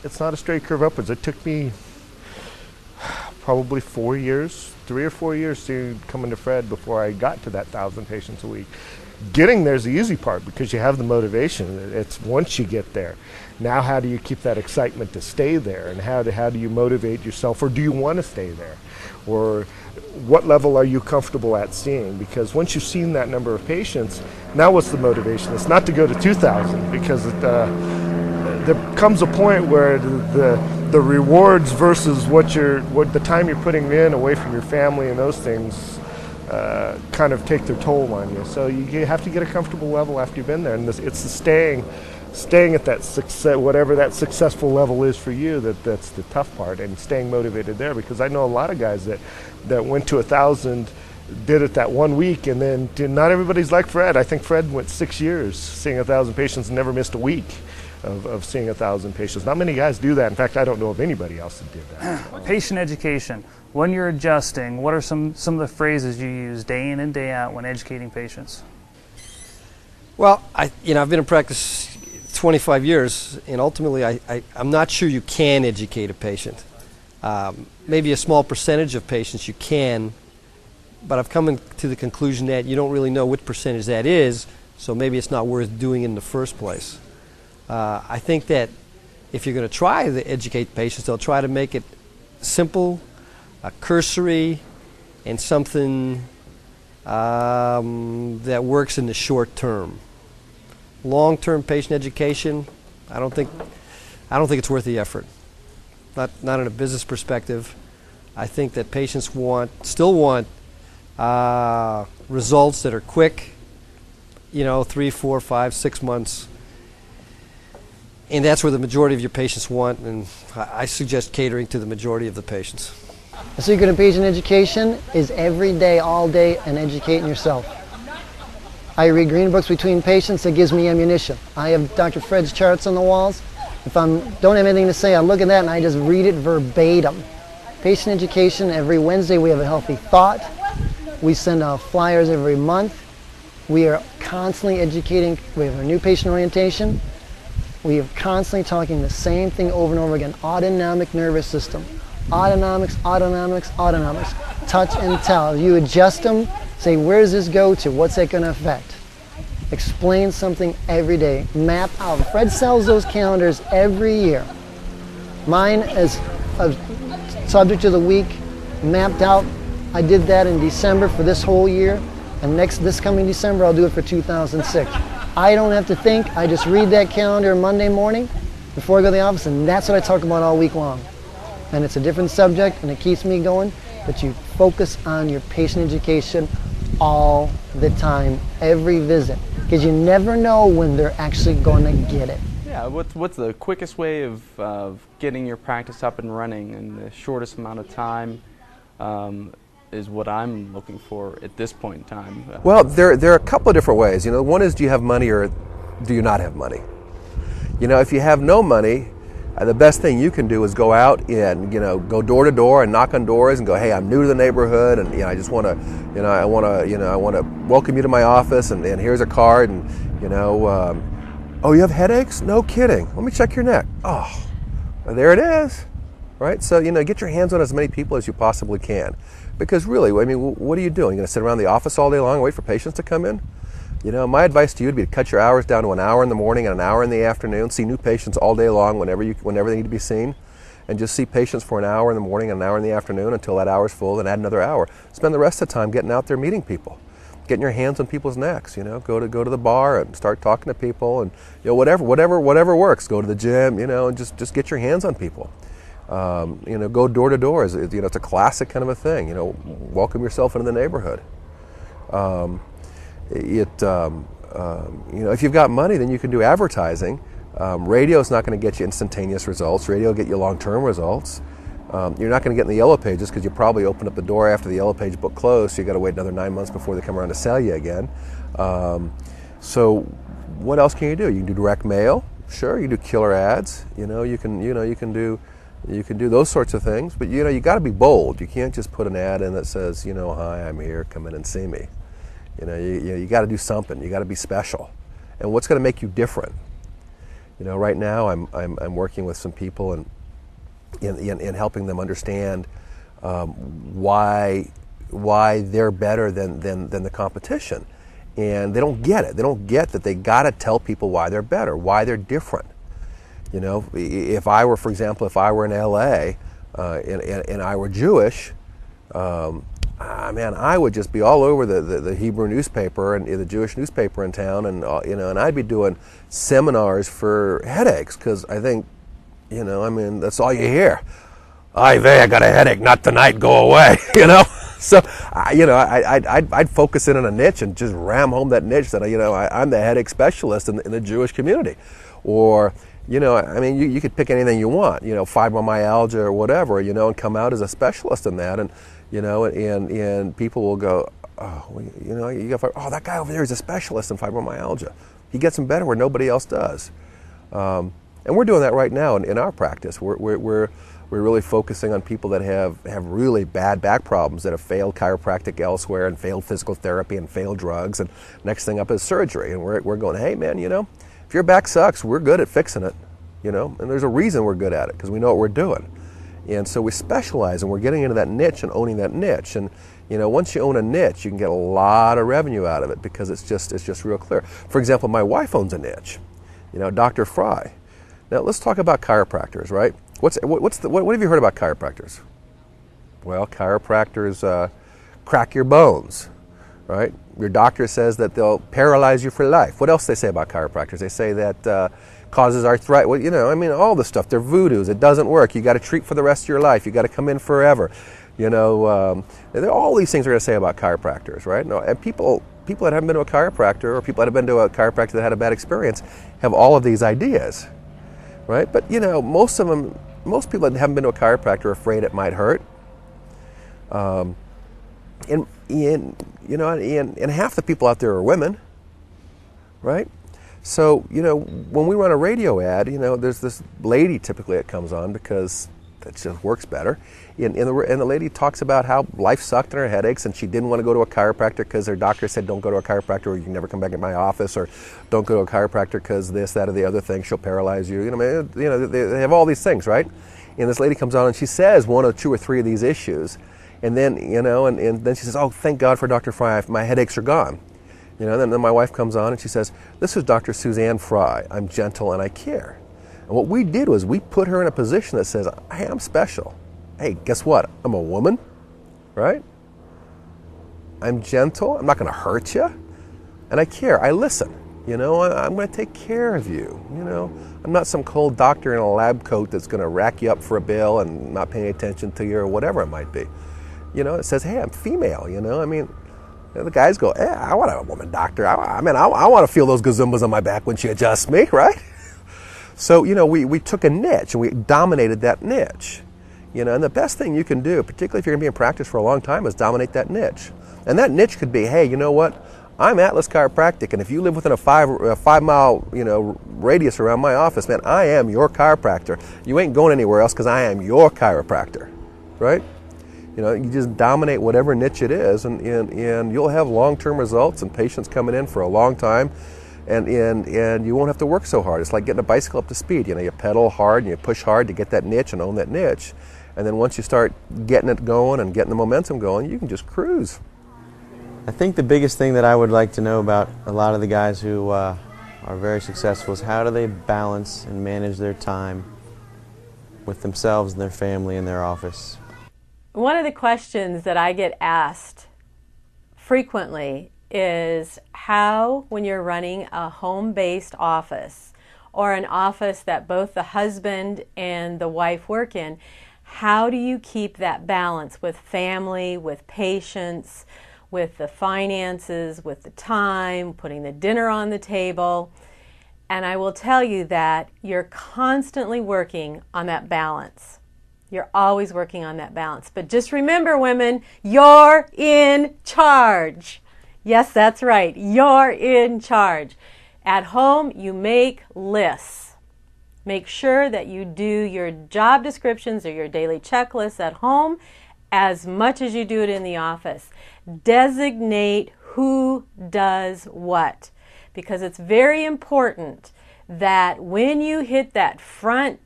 it's not a straight curve upwards. It took me probably 4 years, 3 or 4 years to come into Fred before I got to that 1,000 patients a week. Getting there's the easy part because you have the motivation. It's once you get there. Now how do you keep that excitement to stay there, and how do you motivate yourself, or do you want to stay there? Or what level are you comfortable at seeing? Because once you've seen that number of patients, now what's the motivation? It's not to go to 2,000 because there comes a point where the rewards versus what the time you're putting in away from your family and those things kind of take their toll on you. So you have to get a comfortable level after you've been there, and it's the staying at that success, whatever that successful level is for you, that's the tough part, and staying motivated there. Because I know a lot of guys that went to 1,000, did it that 1 week, and then not everybody's like Fred. I think Fred went 6 years seeing 1,000 patients and never missed a week of seeing 1,000 patients. Not many guys do that. In fact, I don't know of anybody else that did that. Patient education. When you're adjusting, what are some of the phrases you use day in and day out when educating patients? Well, I've been in practice 25 years, and ultimately I'm not sure you can educate a patient. Maybe a small percentage of patients you can, but I've come to the conclusion that you don't really know what percentage that is, so maybe it's not worth doing in the first place. I think that if you're going to try to educate patients, they'll try to make it simple, cursory, and something that works in the short term. Long-term patient education, I don't think it's worth the effort. Not in a business perspective. I think that patients still want results that are quick, 3, 4, 5, 6 months. And that's where the majority of your patients want, and I suggest catering to the majority of the patients. The secret of patient education is every day, all day, and educating yourself. I read green books between patients. That gives me ammunition. I have Dr. Fred's charts on the walls. If I don't have anything to say, I look at that and I just read it verbatim. Patient education, every Wednesday we have a healthy thought. We send out flyers every month. We are constantly educating. We have a new patient orientation. We are constantly talking the same thing over and over again. Autonomic nervous system. Autonomics, autonomics, autonomics. Touch and tell. You adjust them, say, where does this go to? What's that going to affect? Explain something every day. Map out. Fred sells those calendars every year. Mine is a subject of the week, mapped out. I did that in December for this whole year, and this coming December I'll do it for 2006. I don't have to think. I just read that calendar Monday morning before I go to the office, and that's what I talk about all week long. And it's a different subject, and it keeps me going, but you focus on your patient education all the time, every visit, because you never know when they're actually going to get it. Yeah, what's the quickest way of getting your practice up and running in the shortest amount of time is what I'm looking for at this point in time. Well, there are a couple of different ways. One is, do you have money or do you not have money? If you have no money, the best thing you can do is go out and go door to door and knock on doors and go, hey, I'm new to the neighborhood, and I just want to I want to welcome you to my office, and here's a card, and oh, you have headaches? No kidding. Let me check your neck. Oh, there it is. Right? So get your hands on as many people as you possibly can, because really, what are you doing? You're going to sit around the office all day long and wait for patients to come in? My advice to you would be to cut your hours down to an hour in the morning and an hour in the afternoon. See new patients all day long whenever they need to be seen, and just see patients for an hour in the morning and an hour in the afternoon until that hour's full, and add another hour. Spend the rest of the time getting out there meeting people, getting your hands on people's necks. Go to the bar and start talking to people, and whatever works. Go to the gym, and just get your hands on people. Go door to door. It's a classic kind of a thing. Welcome yourself into the neighborhood. If you've got money, then you can do advertising. Radio is not going to get you instantaneous results. Radio will get you long-term results. You're not going to get in the yellow pages because you probably opened up the door after the yellow page book closed, so you got to wait another 9 months before they come around to sell you again. So what else can you do? You can do direct mail. Sure, you can do killer ads. You can do those sorts of things. But you got to be bold. You can't just put an ad in that says, hi, I'm here, come in and see me. You got to do something. You got to be special. And what's going to make you different? You know, right now I'm working with some people and in helping them understand why they're better than the competition, and they don't get it. They don't get that they got to tell people why they're better, why they're different. You know, if I were, for example, if I were in L.A. And I were Jewish, man, I would just be all over the Hebrew newspaper and the Jewish newspaper in town, and you know, and I'd be doing seminars for headaches, because I think, you know, I mean, that's all you hear. I got a headache, not tonight, go away, you know. So, you know, I'd focus in on a niche and just ram home that niche that, you know, I'm the headache specialist in the Jewish community. Or, you know, I mean, you could pick anything you want, you know, fibromyalgia or whatever, you know, and come out as a specialist in that. And, you know, and people will go, oh, well, you know, oh, that guy over there is a specialist in fibromyalgia. He gets them better where nobody else does. And we're doing that right now in our practice. We're really focusing on people that have really bad back problems, that have failed chiropractic elsewhere and failed physical therapy and failed drugs, and next thing up is surgery. And we're going, hey man, you know, if your back sucks, we're good at fixing it, you know, and there's a reason we're good at it, because we know what we're doing. And so we specialize, and we're getting into that niche and owning that niche. And you know, once you own a niche, you can get a lot of revenue out of it, because it's just real clear. For example, my wife owns a niche, you know, Dr. Fry. Now let's talk about chiropractors, right? What have you heard about chiropractors? Well, chiropractors crack your bones, right? Your doctor says that they'll paralyze you for life. What else do they say about chiropractors? They say that causes arthritis. Well, you know, I mean, all the stuff. They're voodoos. It doesn't work. You got to treat for the rest of your life. You got to come in forever. You know, all these things are going to say about chiropractors, right? No, and people that haven't been to a chiropractor, or people that have been to a chiropractor that had a bad experience, have all of these ideas, right? But you know, most people that haven't been to a chiropractor are afraid it might hurt. And half the people out there are women, right? So, you know, when we run a radio ad, you know, there's this lady typically that comes on because that just works better. And the lady talks about how life sucked and her headaches, and she didn't want to go to a chiropractor because her doctor said, don't go to a chiropractor or you can never come back in my office, or don't go to a chiropractor because this, that, or the other thing, she'll paralyze you. You know, they have all these things, right? And this lady comes on and she says one or two or three of these issues. And then, you know, and then she says, oh, thank God for Dr. Fry, my headaches are gone. You know, and then my wife comes on and she says, this is Dr. Suzanne Fry. I'm gentle and I care. And what we did was we put her in a position that says, hey, I'm special. Hey, guess what? I'm a woman, right? I'm gentle. I'm not going to hurt you. And I care. I listen. You know, I'm going to take care of you. You know, I'm not some cold doctor in a lab coat that's going to rack you up for a bill and not paying attention to you or whatever it might be. You know, it says, hey, I'm female. You know, I mean, the guys go, I want a woman doctor. I want to feel those gazumbas on my back when she adjusts me, right? So, you know, we took a niche and we dominated that niche. You know, and the best thing you can do, particularly if you're going to be in practice for a long time, is dominate that niche. And that niche could be, hey, you know what? I'm Atlas Chiropractic, and if you live within a 5 mile, you know, radius around my office, man, I am your chiropractor. You ain't going anywhere else because I am your chiropractor, right? You know, you just dominate whatever niche it is, and you'll have long-term results and patients coming in for a long time, and you won't have to work so hard. It's like getting a bicycle up to speed. You know, you pedal hard and you push hard to get that niche and own that niche, and then once you start getting it going and getting the momentum going, you can just cruise. I think the biggest thing that I would like to know about a lot of the guys who are very successful is how do they balance and manage their time with themselves and their family and their office. One of the questions that I get asked frequently is how, when you're running a home-based office or an office that both the husband and the wife work in, how do you keep that balance with family, with patients, with the finances, with the time, putting the dinner on the table? And I will tell you that you're constantly working on that balance. You're always working on that balance. But just remember, women, you're in charge. Yes, that's right. You're in charge. At home, you make lists. Make sure that you do your job descriptions or your daily checklists at home as much as you do it in the office. Designate who does what, because it's very important that when you hit that front